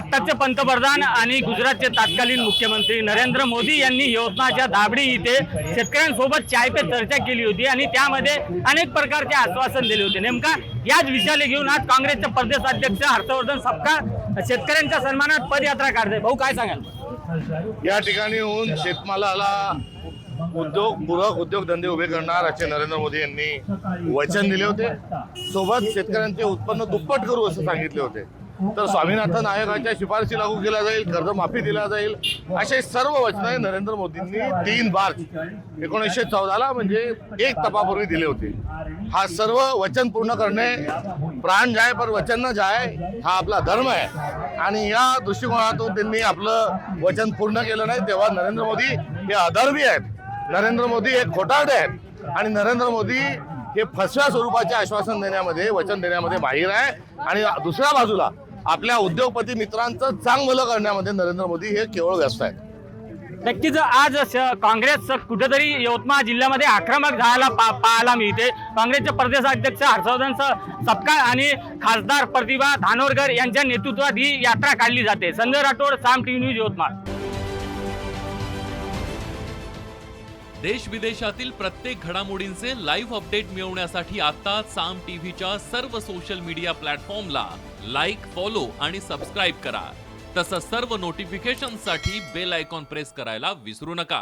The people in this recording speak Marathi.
आताचे पंतप्रधान आणि गुजरातचे तत्कालीन मुख्यमंत्री नरेंद्र मोदी यांनी यवतमाळच्या दाबडी इथे शेतकऱ्यांसोबत चाय पे चर्चा केली होती आणि त्यामध्ये अनेक प्रकारचे आश्वासन दिले होते। नेमका याच विषयाला घेऊन आज काँग्रेसचे प्रदेशाध्यक्ष हर्षवर्धन सपकाळ शेतकऱ्यांच्या सन्मानात पदयात्रा काढते। भाऊ काय सांगाल? या ठिकाणी होऊन शेतमालाला पूरक उद्योगधंदे उभे करणार असे नरेंद्र मोदी यांनी वचन दिले होते। सोबत शेतकऱ्यांचे उत्पन्न दुप्पट करू असं सांगितले होते। तर स्वामीनाथन आयोगाच्या शिफारशी लागू केल्या जाईल, कर्जमाफी दिला जाईल, असे सर्व वचने नरेंद्र मोदींनी 3 मार्च 1914 म्हणजे 1 तपापूर्वी दिले होते। हा सर्व वचन पूर्ण करणे, प्राण जाय पर वचन न जाय, हा आपला धर्म आहे आणि या दृष्टिकोनातून त्यांनी आपलं वचन पूर्ण केलं नाही। तेव्हा नरेंद्र मोदी हे अधर्मी आहेत, नरेंद्र मोदी हे खोटारडे आहेत आणि नरेंद्र मोदी हे फसव्या स्वरूपाचे आश्वासन देण्यामध्ये, वचन देण्यामध्ये माहीर आहे आणि दुसऱ्या बाजूला आपल्या उद्योगपती मित्रांचं चांगलं करण्यामध्ये नरेंद्र मोदी हे केवळ व्यस्त आहेत। नक्कीच आज काँग्रेस कुठेतरी यवतमाळ जिल्ह्यामध्ये आक्रमक झाला पाहायला मिळते। काँग्रेसचे प्रदेशाध्यक्ष हर्षवर्धन सपकाळ आणि खासदार प्रतिभा धानोरकर यांच्या नेतृत्वात ही यात्रा काढली जाते। संजय राठोड, साम टीव्ही न्यूज, यवतमाळ। देश विदेशातील प्रत्येक घडामोडींचे लाईव्ह अपडेट मिळवण्यासाठी आता साम टीव्हीच्या सर्व सोशल मीडिया प्लॅटफॉर्मला लाईक, फॉलो आणि सबस्क्राईब करा। तसंच सर्व नोटिफिकेशनसाठी बेल आयकॉन प्रेस करायला विसरू नका।